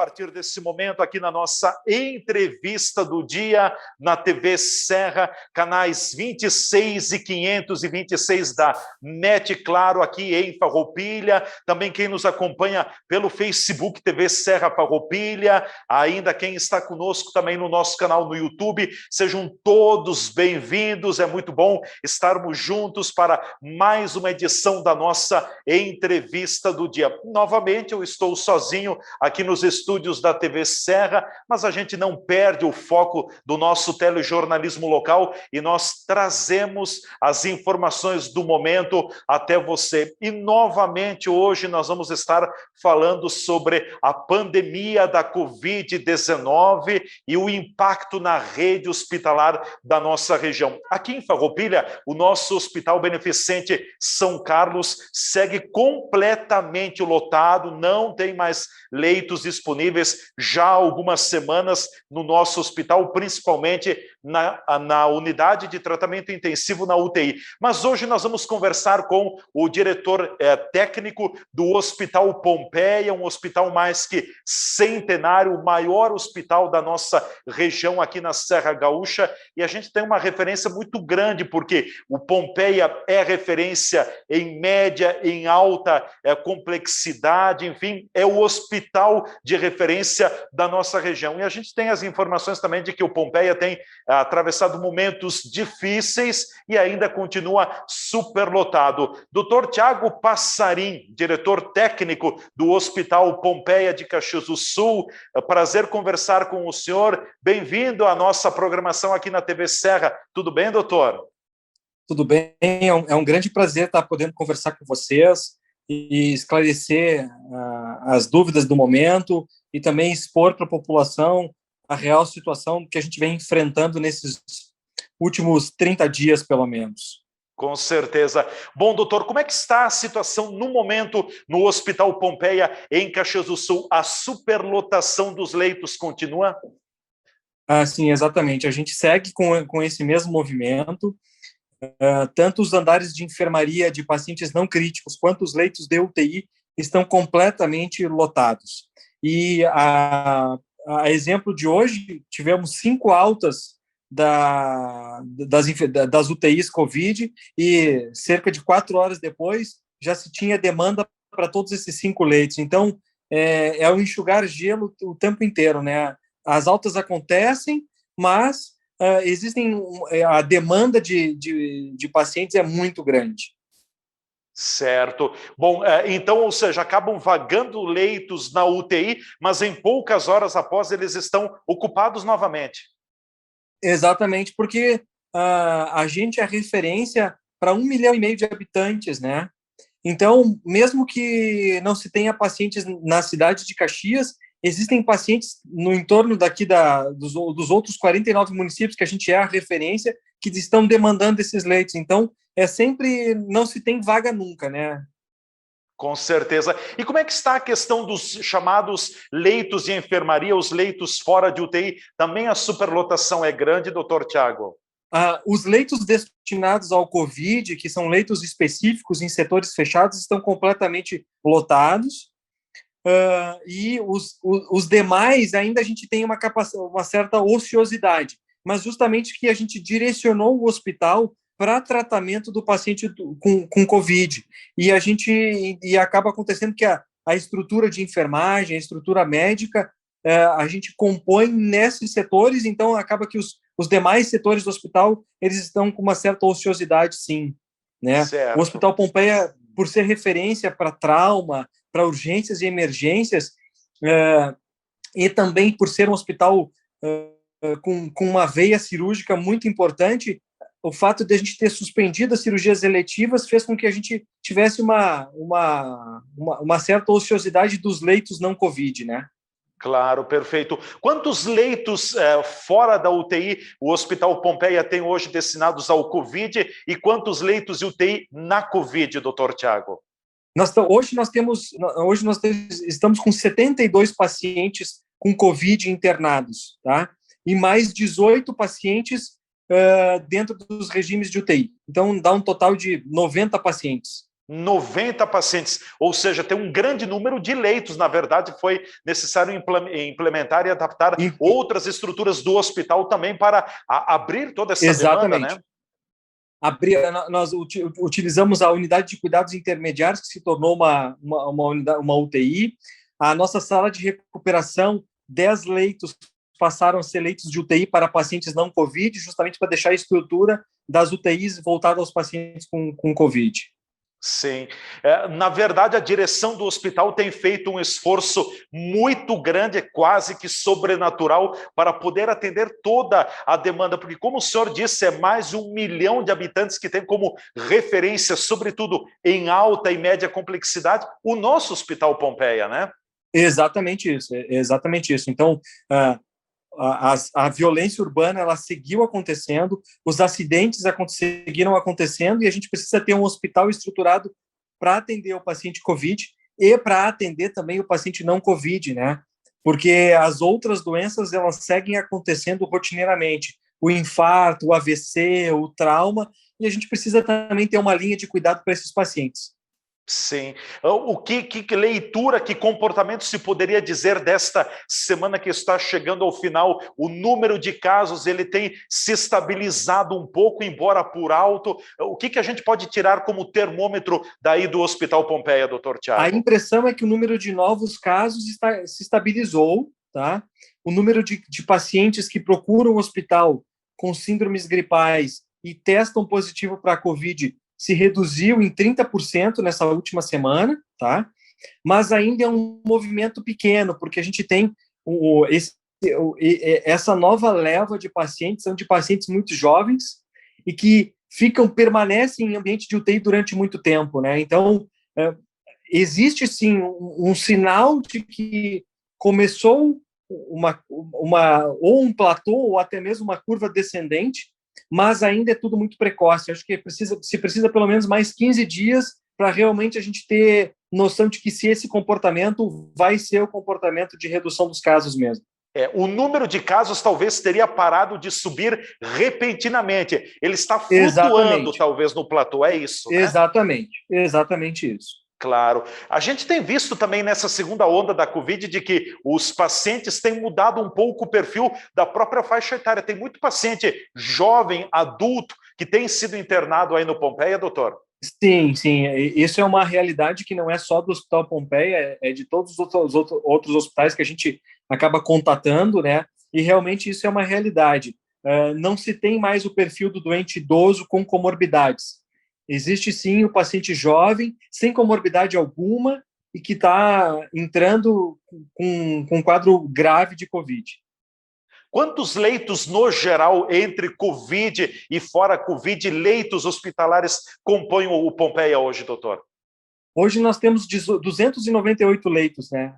partir desse momento aqui na nossa entrevista do dia na TV Serra, canais 26 e 526 da NET Claro aqui em Farroupilha, também quem nos acompanha pelo Facebook TV Serra Farroupilha, ainda quem está conosco também no nosso canal no YouTube, sejam todos bem-vindos, é muito bom estarmos juntos para mais uma edição da nossa entrevista do dia. Novamente eu estou sozinho aqui nos estúdios da TV Serra, mas a gente não perde o foco do nosso telejornalismo local e nós trazemos as informações do momento até você. E novamente hoje nós vamos estar falando sobre a pandemia da Covid-19 e o impacto na rede hospitalar da nossa região. Aqui em Farroupilha, o nosso Hospital Beneficente São Carlos segue completamente lotado, não tem mais leitos disponíveis já há algumas semanas no nosso hospital, principalmente na unidade de tratamento intensivo, na UTI. Mas hoje nós vamos conversar com o diretor técnico do Hospital Pompeia, um hospital mais que centenário, o maior hospital da nossa região aqui na Serra Gaúcha, e a gente tem uma referência muito grande, porque o Pompeia é referência em média, em alta complexidade, enfim, é o hospital de referência da nossa região. E a gente tem as informações também de que o Pompeia tem atravessado momentos difíceis e ainda continua superlotado. Dr. Tiago Passarim, diretor técnico do Hospital Pompeia de Caxias do Sul, prazer conversar com o senhor. Bem-vindo à nossa programação aqui na TV Serra. Tudo bem, doutor? Tudo bem, é um grande prazer estar podendo conversar com vocês e esclarecer as dúvidas do momento e também expor para a população a real situação que a gente vem enfrentando nesses últimos 30 dias, pelo menos. Com certeza. Bom, doutor, como é que está a situação no momento no Hospital Pompeia, em Caxias do Sul? A superlotação dos leitos continua? Sim, exatamente. A gente segue com esse mesmo movimento. Tanto os andares de enfermaria de pacientes não críticos quanto os leitos de UTI estão completamente lotados. E a exemplo de hoje, tivemos 5 altas das UTIs COVID e cerca de 4 horas depois já se tinha demanda para todos esses 5 leitos. Então, é o enxugar gelo o tempo inteiro, né? As altas acontecem, mas a demanda de pacientes é muito grande. Certo. Bom, então, ou seja, acabam vagando leitos na UTI, mas em poucas horas após eles estão ocupados novamente. Exatamente, porque a gente é referência para 1,5 milhão de habitantes, né? Então, mesmo que não se tenha pacientes na cidade de Caxias, existem pacientes no entorno daqui dos outros 49 municípios que a gente é a referência, que estão demandando esses leitos. Então, sempre, não se tem vaga nunca, né? Com certeza. E como é que está a questão dos chamados leitos de enfermaria, os leitos fora de UTI? Também a superlotação é grande, doutor Tiago? Os leitos destinados ao COVID, que são leitos específicos em setores fechados, estão completamente lotados. E os demais, ainda a gente tem uma certa ociosidade, mas justamente que a gente direcionou o hospital para tratamento do paciente com COVID. E acaba acontecendo que a estrutura de enfermagem, a estrutura médica, a gente compõe nesses setores, então acaba que os demais setores do hospital, eles estão com uma certa ociosidade, sim. Né? O Hospital Pompeia, por ser referência para trauma, para urgências e emergências, e também por ser um hospital com uma veia cirúrgica muito importante, o fato de a gente ter suspendido as cirurgias eletivas fez com que a gente tivesse uma certa ociosidade dos leitos não COVID, né? Claro, perfeito. Quantos leitos fora da UTI o Hospital Pompeia tem hoje destinados ao COVID e quantos leitos de UTI na COVID, doutor Tiago? Hoje nós estamos com 72 pacientes com COVID internados, tá? E mais 18 pacientes dentro dos regimes de UTI. Então, dá um total de 90 pacientes. 90 pacientes, ou seja, tem um grande número de leitos. Na verdade, foi necessário implementar e adaptar outras estruturas do hospital também para abrir toda essa demanda, né? Nós utilizamos a unidade de cuidados intermediários, que se tornou uma UTI. A nossa sala de recuperação, 10 leitos passaram a ser leitos de UTI para pacientes não COVID, justamente para deixar a estrutura das UTIs voltada aos pacientes com COVID. Sim. Na verdade, a direção do hospital tem feito um esforço muito grande, quase que sobrenatural, para poder atender toda a demanda, porque, como o senhor disse, é mais de 1 milhão de habitantes que tem como referência, sobretudo em alta e média complexidade, o nosso Hospital Pompeia, né? Exatamente isso. Então, a violência urbana, ela seguiu acontecendo, os acidentes seguiram acontecendo, e a gente precisa ter um hospital estruturado para atender o paciente COVID e para atender também o paciente não COVID, né? Porque as outras doenças, elas seguem acontecendo rotineiramente. O infarto, o AVC, o trauma, e a gente precisa também ter uma linha de cuidado para esses pacientes. Sim. O que leitura, que comportamento se poderia dizer desta semana que está chegando ao final? O número de casos, ele tem se estabilizado um pouco, embora por alto. O que a gente pode tirar como termômetro daí do Hospital Pompeia, doutor Tiago? A impressão é que o número de novos casos se estabilizou, tá? O número de pacientes que procuram o hospital com síndromes gripais e testam positivo para a COVID se reduziu em 30% nessa última semana, tá? Mas ainda é um movimento pequeno, porque a gente tem essa nova leva de pacientes, são de pacientes muito jovens e que permanecem em ambiente de UTI durante muito tempo, né? Então, existe sim um sinal de que começou ou um platô ou até mesmo uma curva descendente, mas ainda é tudo muito precoce. Acho que se precisa pelo menos mais 15 dias para realmente a gente ter noção de que se esse comportamento vai ser o comportamento de redução dos casos mesmo. O número de casos talvez teria parado de subir repentinamente. Ele está flutuando, talvez, no platô, é isso, né? Exatamente isso. Claro. A gente tem visto também nessa segunda onda da Covid de que os pacientes têm mudado um pouco o perfil da própria faixa etária. Tem muito paciente jovem, adulto, que tem sido internado aí no Pompeia, doutor? Sim. Isso é uma realidade que não é só do Hospital Pompeia, é de todos os outros hospitais que a gente acaba contatando, né? E realmente isso é uma realidade. Não se tem mais o perfil do doente idoso com comorbidades. Existe sim o paciente jovem, sem comorbidade alguma, e que está entrando com um quadro grave de Covid. Quantos leitos, no geral, entre Covid e fora Covid, leitos hospitalares compõem o Pompeia hoje, doutor? Hoje nós temos 298 leitos, né?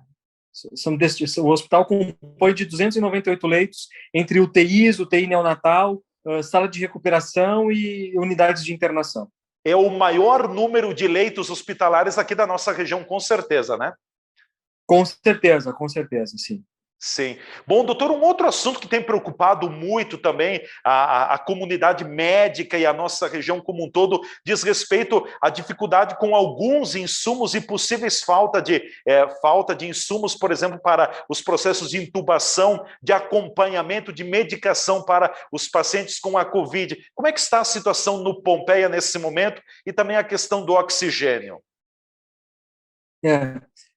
O hospital compõe de 298 leitos, entre UTIs, UTI neonatal, sala de recuperação e unidades de internação. É o maior número de leitos hospitalares aqui da nossa região, com certeza, né? Com certeza, sim. Sim. Bom, doutor, um outro assunto que tem preocupado muito também a comunidade médica e a nossa região como um todo diz respeito à dificuldade com alguns insumos e possíveis falta de insumos, por exemplo, para os processos de intubação, de acompanhamento, de medicação para os pacientes com a Covid. Como é que está a situação no Pompeia nesse momento e também a questão do oxigênio?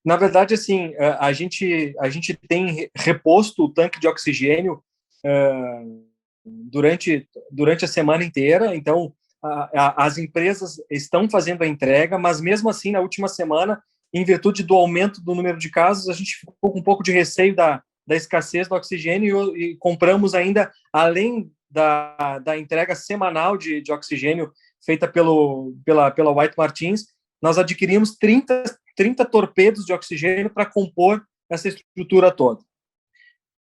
Na verdade, assim, a gente tem reposto o tanque de oxigênio durante a semana inteira, então as empresas estão fazendo a entrega, mas mesmo assim, na última semana, em virtude do aumento do número de casos, a gente ficou com um pouco de receio da escassez do oxigênio e compramos ainda, além da entrega semanal de oxigênio feita pela White Martins, nós adquirimos 30 torpedos de oxigênio para compor essa estrutura toda.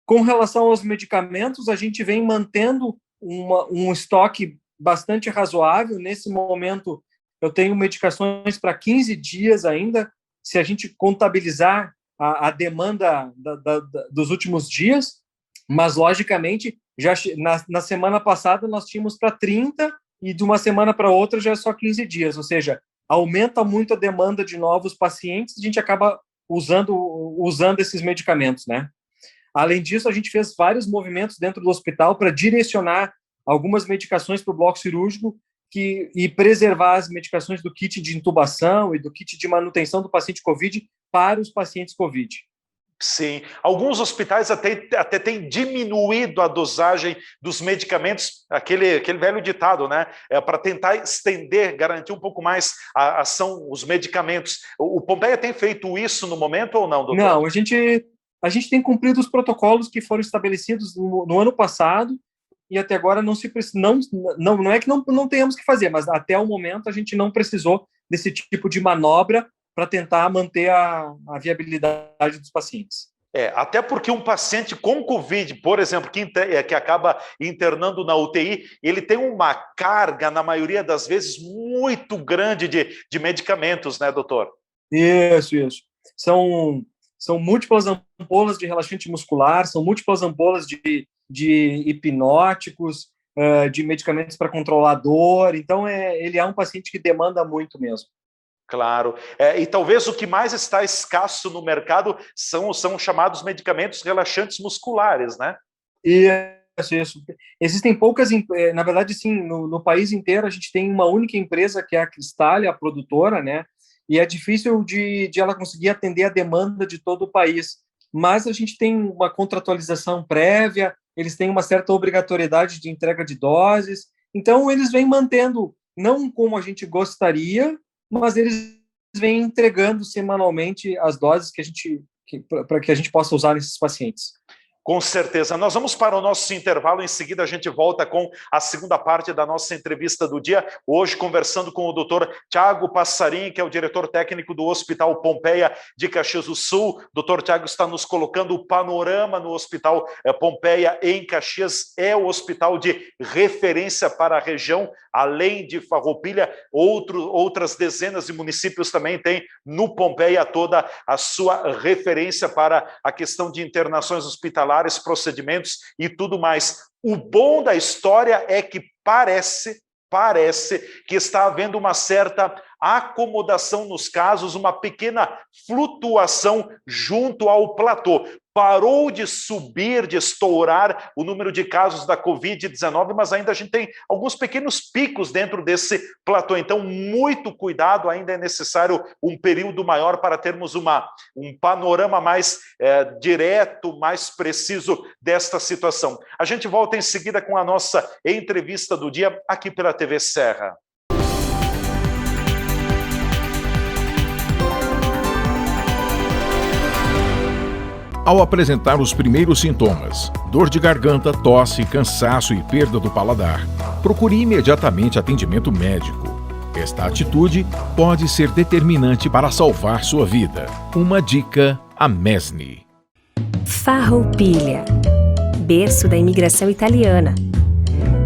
Com relação aos medicamentos, a gente vem mantendo um estoque bastante razoável. Nesse momento, eu tenho medicações para 15 dias ainda, se a gente contabilizar a demanda dos últimos dias, mas, logicamente, já na semana passada nós tínhamos para 30 e de uma semana para outra já é só 15 dias, ou seja, aumenta muito a demanda de novos pacientes, a gente acaba usando esses medicamentos, né? Além disso, a gente fez vários movimentos dentro do hospital para direcionar algumas medicações para o bloco cirúrgico e preservar as medicações do kit de intubação e do kit de manutenção do paciente COVID para os pacientes COVID. Sim, alguns hospitais até têm diminuído a dosagem dos medicamentos, aquele velho ditado, né? Para tentar estender, garantir um pouco mais a ação, os medicamentos. O Pompeia tem feito isso no momento ou não, doutor? Não, a gente tem cumprido os protocolos que foram estabelecidos no ano passado e até agora não é que não tenhamos que fazer, mas até o momento a gente não precisou desse tipo de manobra para tentar manter a viabilidade dos pacientes. Até porque um paciente com Covid, por exemplo, que acaba internando na UTI, ele tem uma carga, na maioria das vezes, muito grande de medicamentos, né, doutor? Isso. São múltiplas ampolas de relaxante muscular, são múltiplas ampolas de hipnóticos, de medicamentos para controlar a dor. Então, ele é um paciente que demanda muito mesmo. Claro. E talvez o que mais está escasso no mercado são chamados medicamentos relaxantes musculares, né? Isso. Existem poucas, na verdade, sim, no país inteiro a gente tem uma única empresa que é a Cristal, a produtora, né? E é difícil de ela conseguir atender a demanda de todo o país. Mas a gente tem uma contratualização prévia, eles têm uma certa obrigatoriedade de entrega de doses, então eles vêm mantendo, não como a gente gostaria, mas eles vêm entregando semanalmente as doses para que a gente possa usar nesses pacientes. Com certeza. Nós vamos para o nosso intervalo, em seguida a gente volta com a segunda parte da nossa entrevista do dia, hoje conversando com o Dr. Thiago Passarim, que é o diretor técnico do Hospital Pompeia de Caxias do Sul. O Dr. Thiago está nos colocando o panorama no Hospital Pompeia em Caxias, é o hospital de referência para a região, além de Farroupilha, outras dezenas de municípios também têm no Pompeia toda a sua referência para a questão de internações hospitalares, procedimentos e tudo mais. O bom da história é que parece que está havendo uma certa acomodação nos casos, uma pequena flutuação junto ao platô. Parou de subir, de estourar o número de casos da Covid-19, mas ainda a gente tem alguns pequenos picos dentro desse platô. Então, muito cuidado, ainda é necessário um período maior para termos um panorama mais direto, mais preciso desta situação. A gente volta em seguida com a nossa entrevista do dia aqui pela TV Serra. Ao apresentar os primeiros sintomas, dor de garganta, tosse, cansaço e perda do paladar, procure imediatamente atendimento médico. Esta atitude pode ser determinante para salvar sua vida. Uma dica Amesni. Farroupilha, berço da imigração italiana.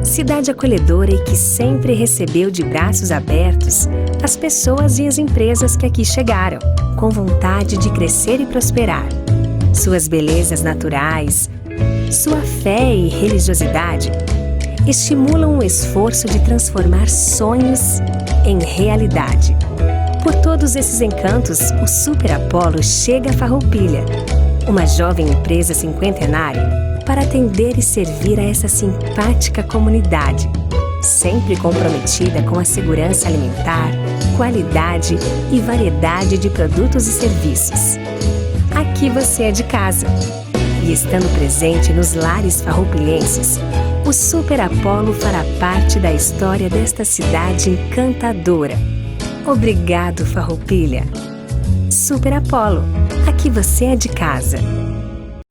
Cidade acolhedora e que sempre recebeu de braços abertos as pessoas e as empresas que aqui chegaram, com vontade de crescer e prosperar. Suas belezas naturais, sua fé e religiosidade estimulam o esforço de transformar sonhos em realidade. Por todos esses encantos, o Super Apollo chega a Farroupilha, uma jovem empresa cinquentenária, para atender e servir a essa simpática comunidade, sempre comprometida com a segurança alimentar, qualidade e variedade de produtos e serviços. Aqui você é de casa. E estando presente nos lares farroupilhenses, o Super Apollo fará parte da história desta cidade encantadora. Obrigado, Farroupilha. Super Apollo, aqui você é de casa.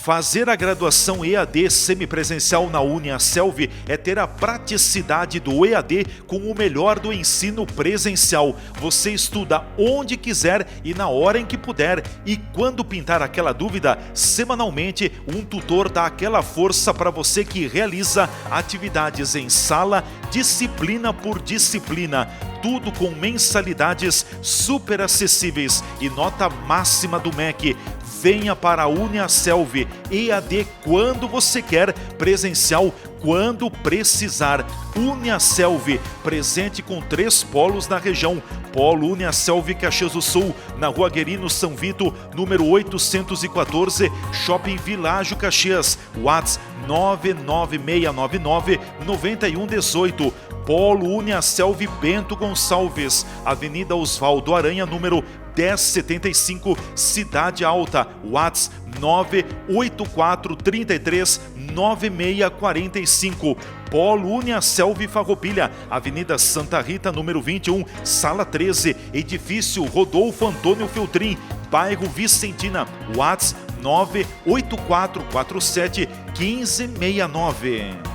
Fazer a graduação EAD semipresencial na Uniaselv é ter a praticidade do EAD com o melhor do ensino presencial. Você estuda onde quiser e na hora em que puder. E quando pintar aquela dúvida, semanalmente um tutor dá aquela força para você que realiza atividades em sala, disciplina por disciplina. tudo com mensalidades super acessíveis e nota máxima do MEC. Venha para a Uniaselv, EAD quando você quer, presencial quando precisar. Uniaselv, presente com 3 polos na região. Polo Uniaselv Caxias do Sul, na Rua Guerino São Vito, número 814, Shopping Világio Caxias. WhatsApp 99699-9118. Polo Uniaselv Bento Gonçalves, Avenida Osvaldo Aranha, número 1075, Cidade Alta. WhatsApp 984339645. Polo Uniaselv Farroupilha, Avenida Santa Rita, número 21, Sala 13, Edifício Rodolfo Antônio Feltrin, bairro Vicentina. WhatsApp 984471569.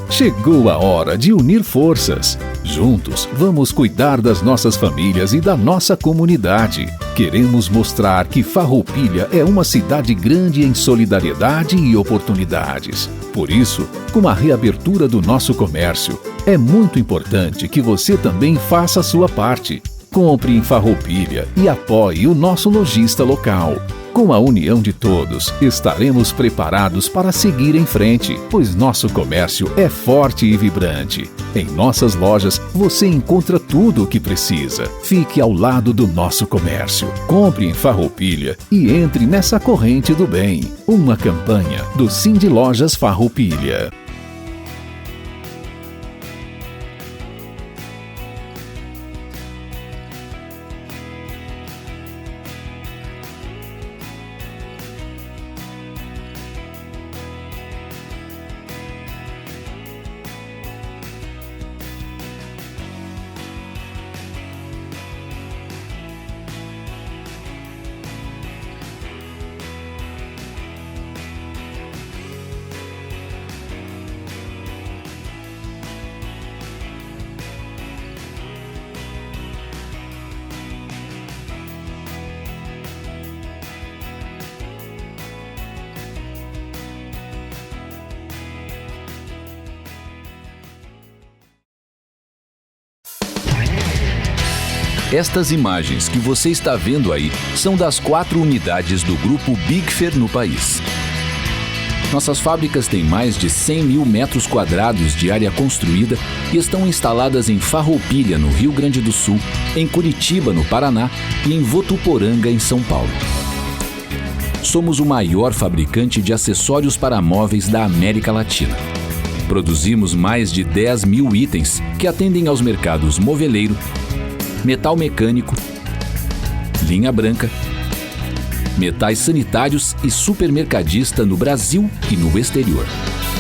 Chegou a hora de unir forças. Juntos, vamos cuidar das nossas famílias e da nossa comunidade. Queremos mostrar que Farroupilha é uma cidade grande em solidariedade e oportunidades. Por isso, com a reabertura do nosso comércio, é muito importante que você também faça a sua parte. Compre em Farroupilha e apoie o nosso lojista local. Com a união de todos, estaremos preparados para seguir em frente, pois nosso comércio é forte e vibrante. Em nossas lojas, você encontra tudo o que precisa. Fique ao lado do nosso comércio. Compre em Farroupilha e entre nessa corrente do bem. Uma campanha do Cindy Lojas Farroupilha. Estas imagens que você está vendo aí são das 4 unidades do grupo Bigfer no país. Nossas fábricas têm mais de 100 mil metros quadrados de área construída e estão instaladas em Farroupilha, no Rio Grande do Sul, em Curitiba, no Paraná e em Votuporanga, em São Paulo. Somos o maior fabricante de acessórios para móveis da América Latina. Produzimos mais de 10 mil itens que atendem aos mercados moveleiro, metal mecânico, linha branca, metais sanitários e supermercadista no Brasil e no exterior.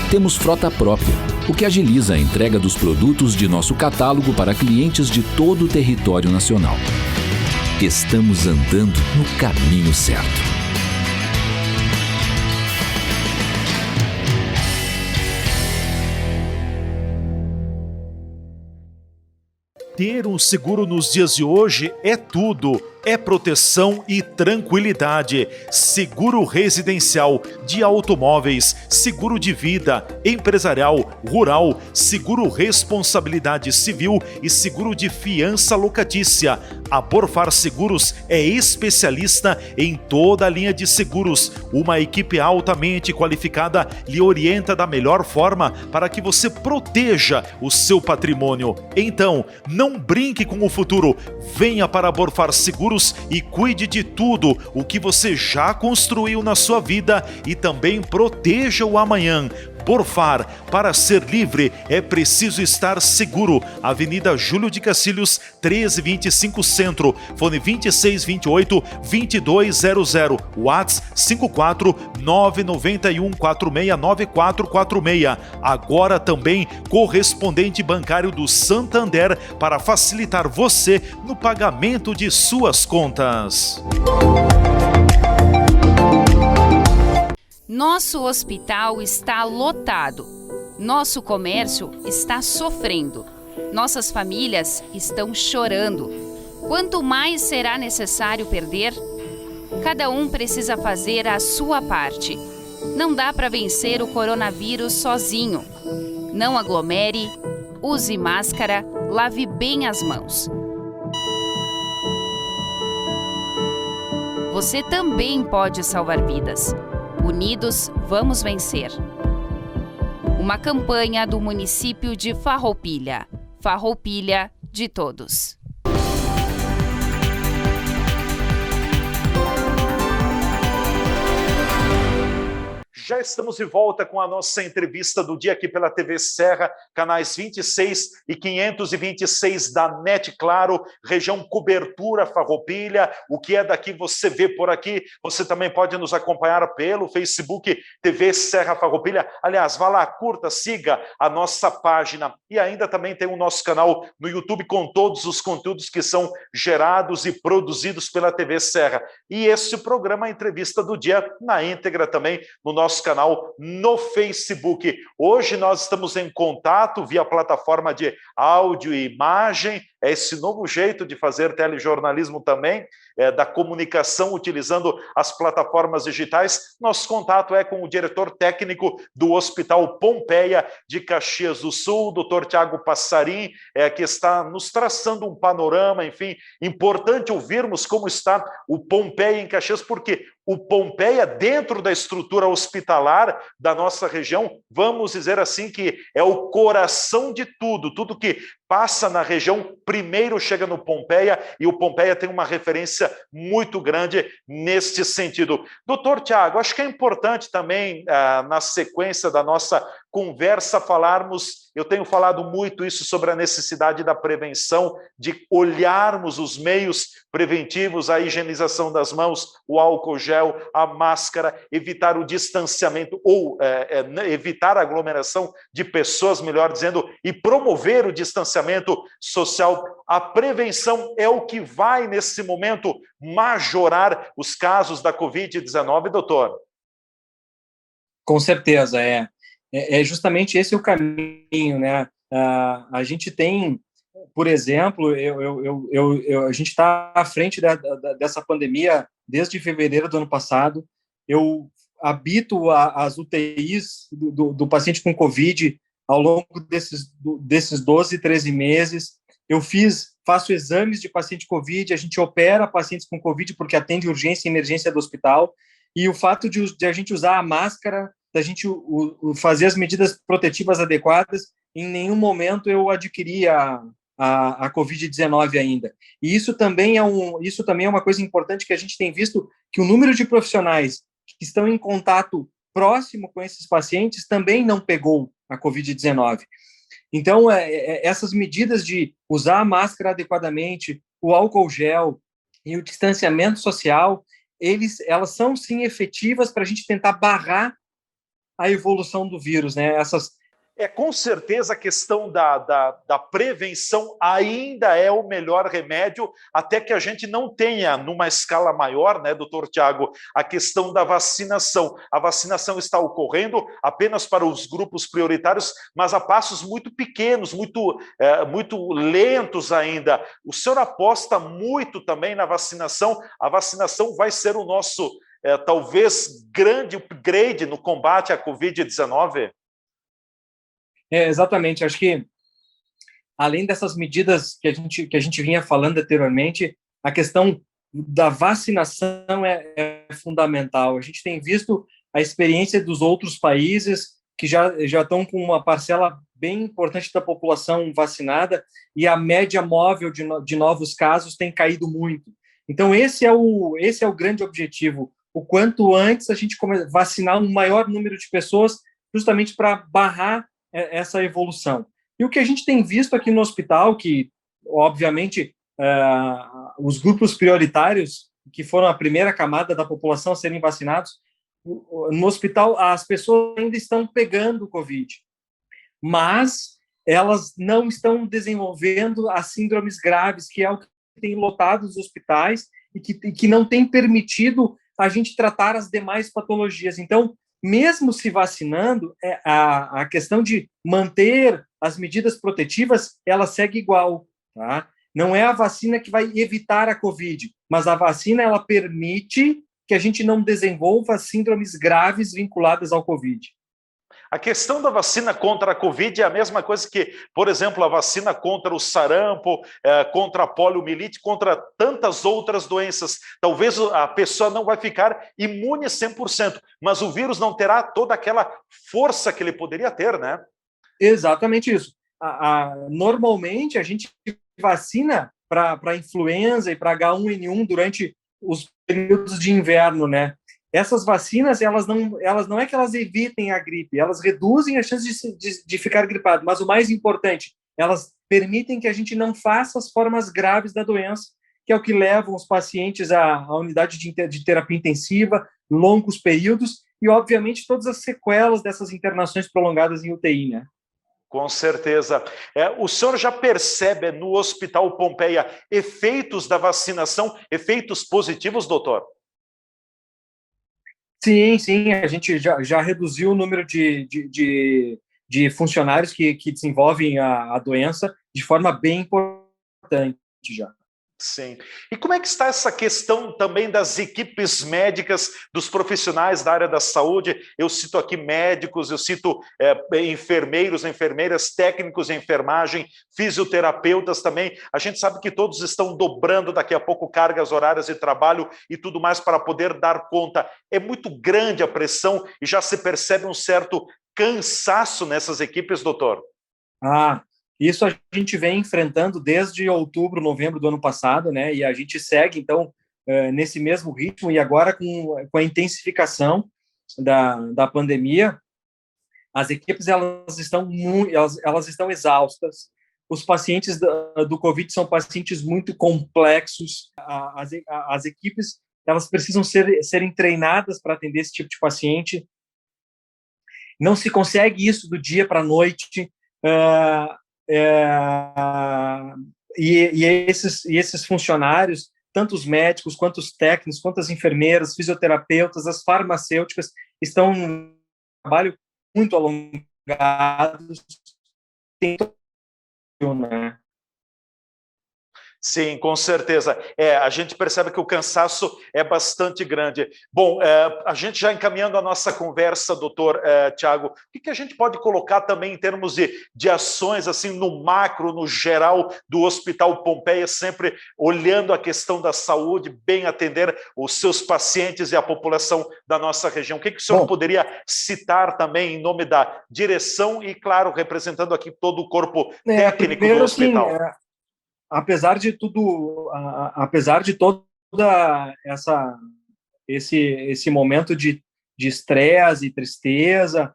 Temos frota própria, o que agiliza a entrega dos produtos de nosso catálogo para clientes de todo o território nacional. Estamos andando no caminho certo. Ter um seguro nos dias de hoje é tudo. É proteção e tranquilidade. Seguro residencial, de automóveis, seguro de vida, empresarial, rural, seguro responsabilidade civil e seguro de fiança locatícia. A Borfar Seguros é especialista em toda a linha de seguros. Uma equipe altamente qualificada lhe orienta da melhor forma para que você proteja o seu patrimônio. Então, não brinque com o futuro. Venha para a Borfar Seguros e cuide de tudo o que você já construiu na sua vida e também proteja o amanhã. Borfar, para ser livre é preciso estar seguro. Avenida Júlio de Cacilhos, 1325 Centro, fone 2628-2200, WhatsApp 54991469446. Agora também correspondente bancário do Santander para facilitar você no pagamento de suas contas. Nosso hospital está lotado. Nosso comércio está sofrendo. Nossas famílias estão chorando. Quanto mais será necessário perder? Cada um precisa fazer a sua parte. Não dá para vencer o coronavírus sozinho. Não aglomere, use máscara, lave bem as mãos. Você também pode salvar vidas. Unidos, vamos vencer. Uma campanha do município de Farroupilha. Farroupilha de todos. Já estamos de volta com a nossa entrevista do dia aqui pela TV Serra, canais 26 e 526 da NET Claro, região cobertura Farroupilha. O que é daqui você vê por aqui. Você também pode nos acompanhar pelo Facebook TV Serra Farroupilha. Aliás, vá lá, curta, siga a nossa página. E ainda também tem o nosso canal no YouTube com todos os conteúdos que são gerados e produzidos pela TV Serra. E esse programa, a entrevista do dia, na íntegra também no nosso canal no Facebook. Hoje nós estamos em contato via plataforma de áudio e imagem, é esse novo jeito de fazer telejornalismo também, da comunicação utilizando as plataformas digitais. Nosso contato é com o diretor técnico do Hospital Pompeia de Caxias do Sul, Dr. Tiago Passarim, que está nos traçando um panorama, enfim, importante ouvirmos como está o Pompeia em Caxias, porque o Pompeia, dentro da estrutura hospitalar da nossa região, vamos dizer assim que é o coração de tudo, tudo que passa na região, primeiro chega no Pompeia, e o Pompeia tem uma referência muito grande neste sentido. Doutor Tiago, acho que é importante também, na sequência da nossa conversa, falarmos, eu tenho falado muito isso sobre a necessidade da prevenção, de olharmos os meios preventivos, a higienização das mãos, o álcool gel, a máscara, evitar o distanciamento ou evitar a aglomeração de pessoas, melhor dizendo, e promover o distanciamento social. A prevenção é o que vai, nesse momento, majorar os casos da Covid-19, doutor? Com certeza, é justamente esse o caminho, né? A gente tem, por exemplo, a gente está à frente dessa pandemia desde fevereiro do ano passado. Eu habito as UTIs do paciente com Covid ao longo desses 12, 13 meses. Eu faço exames de paciente Covid, a gente opera pacientes com Covid porque atende urgência e emergência do hospital, e o fato de a gente usar a máscara, da gente fazer as medidas protetivas adequadas, em nenhum momento eu adquiri a Covid-19 ainda. E isso também é uma coisa importante, que a gente tem visto, que o número de profissionais que estão em contato próximo com esses pacientes também não pegou a Covid-19. Então, essas medidas de usar a máscara adequadamente, o álcool gel e o distanciamento social, elas são, sim, efetivas para a gente tentar barrar a evolução do vírus, né? Com certeza a questão da prevenção ainda é o melhor remédio, até que a gente não tenha, numa escala maior, né, doutor Tiago, a questão da vacinação. A vacinação está ocorrendo apenas para os grupos prioritários, mas a passos muito pequenos, muito lentos ainda. O senhor aposta muito também na vacinação. A vacinação vai ser o nosso, talvez, grande upgrade no combate à Covid-19? Exatamente, acho que além dessas medidas que a gente vinha falando anteriormente, a questão da vacinação é fundamental. A gente tem visto a experiência dos outros países que já estão com uma parcela bem importante da população vacinada, e a média móvel de novos casos tem caído muito. Então esse é o grande objetivo, o quanto antes a gente vacinar um maior número de pessoas, justamente para barrar essa evolução. E o que a gente tem visto aqui no hospital, que, obviamente, os grupos prioritários, que foram a primeira camada da população a serem vacinados, no hospital as pessoas ainda estão pegando Covid, mas elas não estão desenvolvendo as síndromes graves, que é o que tem lotado os hospitais e que não tem permitido a gente tratar as demais patologias. Então, mesmo se vacinando, a questão de manter as medidas protetivas, ela segue igual, tá? Não é a vacina que vai evitar a Covid, mas a vacina, ela permite que a gente não desenvolva síndromes graves vinculadas ao Covid. A questão da vacina contra a Covid é a mesma coisa que, por exemplo, a vacina contra o sarampo, contra a poliomielite, contra tantas outras doenças. Talvez a pessoa não vai ficar imune 100%, mas o vírus não terá toda aquela força que ele poderia ter, né? Exatamente isso. Normalmente, a gente vacina para influenza e para H1N1 durante os períodos de inverno, né? Essas vacinas, elas não é que elas evitem a gripe, elas reduzem a chance de ficar gripado, mas o mais importante, elas permitem que a gente não faça as formas graves da doença, que é o que levam os pacientes à unidade de terapia intensiva, longos períodos, e, obviamente, todas as sequelas dessas internações prolongadas em UTI, né? Com certeza. O senhor já percebe no Hospital Pompeia efeitos da vacinação, efeitos positivos, doutor? Sim, a gente já reduziu o número de funcionários que desenvolvem a doença de forma bem importante já. Sim. E como é que está essa questão também das equipes médicas, dos profissionais da área da saúde? Eu cito aqui médicos, eu cito enfermeiros, enfermeiras, técnicos em enfermagem, fisioterapeutas também. A gente sabe que todos estão dobrando daqui a pouco cargas horárias de trabalho e tudo mais para poder dar conta. É muito grande a pressão e já se percebe um certo cansaço nessas equipes, doutor? Isso a gente vem enfrentando desde outubro, novembro do ano passado, né? E a gente segue, então, nesse mesmo ritmo, e agora com a intensificação da pandemia, as equipes elas estão exaustas. Os pacientes do Covid são pacientes muito complexos. As equipes elas precisam serem treinadas para atender esse tipo de paciente. Não se consegue isso do dia para a noite. E esses funcionários, tanto os médicos, quanto os técnicos, quanto as enfermeiras, fisioterapeutas, as farmacêuticas, estão num trabalho muito alongado. Né? Sim, com certeza. A gente percebe que o cansaço é bastante grande. Bom, a gente já encaminhando a nossa conversa, doutor Tiago, o que a gente pode colocar também em termos de ações, assim, no macro, no geral do Hospital Pompeia, sempre olhando a questão da saúde, bem atender os seus pacientes e a população da nossa região. O que o senhor poderia citar também em nome da direção e, claro, representando aqui todo o corpo técnico primeiro, do hospital? Assim, apesar de todo esse momento de estresse e tristeza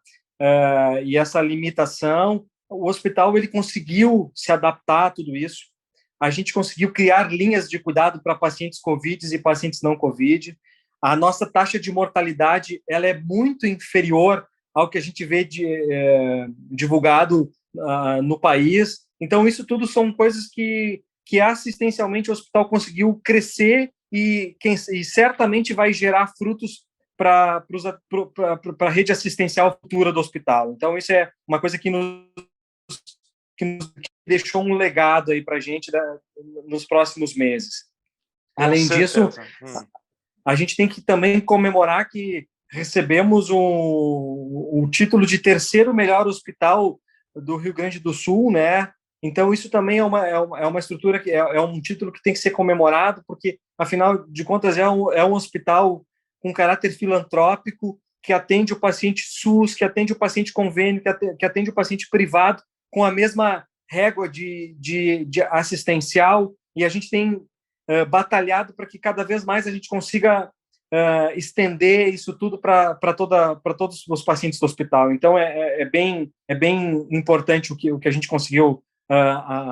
e essa limitação, o hospital ele conseguiu se adaptar a tudo isso. A gente conseguiu criar linhas de cuidado para pacientes COVID e pacientes não COVID. A nossa taxa de mortalidade ela é muito inferior ao que a gente vê divulgado no país. Então, isso tudo são coisas que assistencialmente o hospital conseguiu crescer e certamente vai gerar frutos para a rede assistencial futura do hospital. Então, isso é uma coisa que nos deixou um legado aí para a gente nos próximos meses. Além disso, a gente tem que também comemorar que recebemos o título de terceiro melhor hospital do Rio Grande do Sul, né? Então, isso também é uma estrutura que é um título que tem que ser comemorado, porque, afinal de contas, é um hospital com caráter filantrópico, que atende o paciente SUS, que atende o paciente convênio, que atende o paciente privado, com a mesma régua de assistencial, e a gente tem batalhado para que cada vez mais a gente consiga estender isso tudo para todos os pacientes do hospital. Então, é bem importante o que a gente conseguiu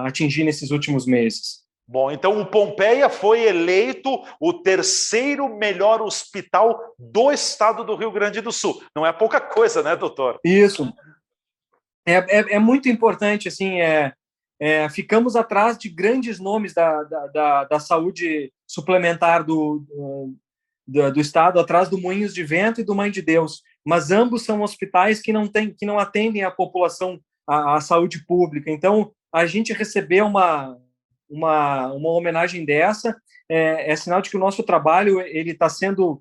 atingir nesses últimos meses. Bom, então o Pompeia foi eleito o terceiro melhor hospital do estado do Rio Grande do Sul. Não é pouca coisa, né, doutor? Isso. É muito importante, assim, ficamos atrás de grandes nomes da saúde suplementar do estado, atrás do Moinhos de Vento e do Mãe de Deus, mas ambos são hospitais que não atendem a população, a saúde pública. Então, a gente receber uma homenagem dessa é sinal de que o nosso trabalho ele está sendo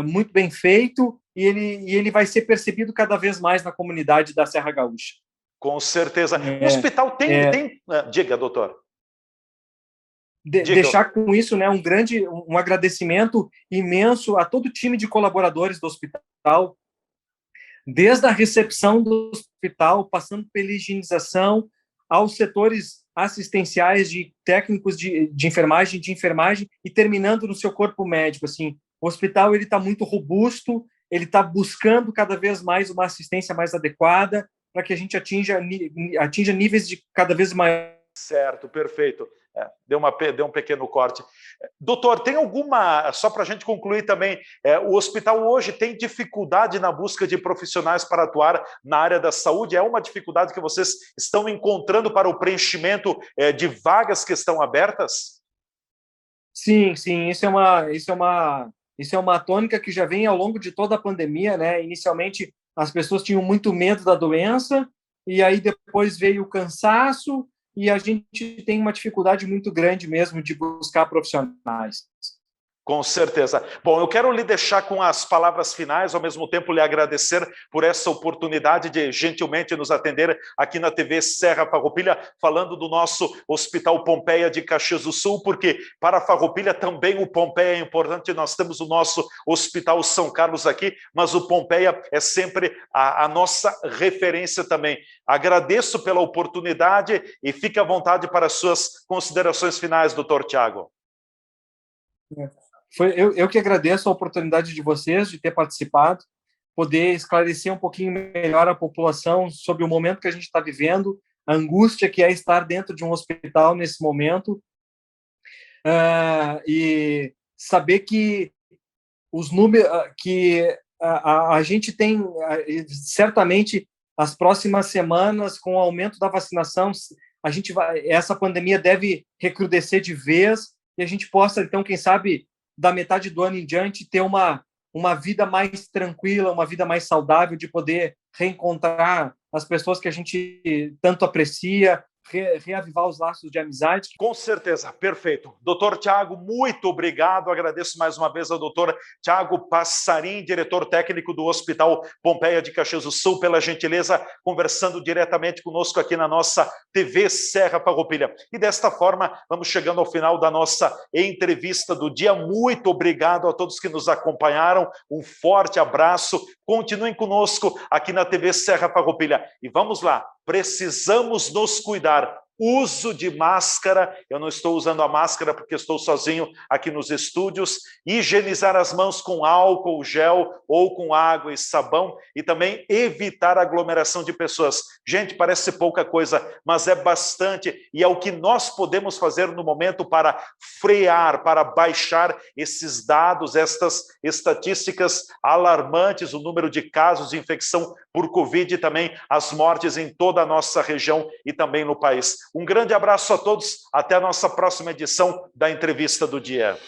muito bem feito, e ele vai ser percebido cada vez mais na comunidade da Serra Gaúcha. Com certeza. O hospital tem... Diga, doutor. Deixar com isso, né, um agradecimento imenso a todo o time de colaboradores do hospital, desde a recepção do hospital, passando pela higienização, aos setores assistenciais de técnicos de enfermagem, e terminando no seu corpo médico. Assim, o hospital está muito robusto, ele está buscando cada vez mais uma assistência mais adequada para que a gente atinja níveis de cada vez maior. Certo, perfeito. Deu um pequeno corte. Doutor, tem alguma, só para a gente concluir também, o hospital hoje tem dificuldade na busca de profissionais para atuar na área da saúde? É uma dificuldade que vocês estão encontrando para o preenchimento de vagas que estão abertas? Sim, isso é uma tônica que já vem ao longo de toda a pandemia, né? Inicialmente, as pessoas tinham muito medo da doença, e aí depois veio o cansaço, e a gente tem uma dificuldade muito grande mesmo de buscar profissionais. Com certeza. Bom, eu quero lhe deixar com as palavras finais, ao mesmo tempo lhe agradecer por essa oportunidade de gentilmente nos atender aqui na TV Serra Farroupilha, falando do nosso Hospital Pompeia de Caxias do Sul, porque para a Farroupilha também o Pompeia é importante. Nós temos o nosso Hospital São Carlos aqui, mas o Pompeia é sempre a nossa referência também. Agradeço pela oportunidade e fique à vontade para as suas considerações finais, doutor Tiago. Eu que agradeço a oportunidade de vocês de ter participado, poder esclarecer um pouquinho melhor a população sobre o momento que a gente está vivendo, a angústia que é estar dentro de um hospital nesse momento, e saber que os números que a gente tem, certamente, as próximas semanas, com o aumento da vacinação, essa pandemia deve recrudescer de vez, e a gente possa, então, quem sabe, da metade do ano em diante, ter uma vida mais tranquila, uma vida mais saudável, de poder reencontrar as pessoas que a gente tanto aprecia, reavivar os laços de amizade. Com certeza, perfeito. Doutor Tiago, muito obrigado. Agradeço mais uma vez ao doutor Tiago Passarim, diretor técnico do Hospital Pompeia de Caxias do Sul, pela gentileza, conversando diretamente conosco aqui na nossa TV Serra Farroupilha. E desta forma, vamos chegando ao final da nossa entrevista do dia. Muito obrigado a todos que nos acompanharam. Um forte abraço. Continuem conosco aqui na TV Serra Farroupilha. E vamos lá, precisamos nos cuidar. Uso de máscara, eu não estou usando a máscara porque estou sozinho aqui nos estúdios, higienizar as mãos com álcool gel ou com água e sabão, e também evitar aglomeração de pessoas. Gente, parece pouca coisa, mas é bastante, e é o que nós podemos fazer no momento para frear, para baixar esses dados, estas estatísticas alarmantes, o número de casos de infecção por Covid e também as mortes em toda a nossa região e também no país. Um grande abraço a todos, até a nossa próxima edição da Entrevista do Dia.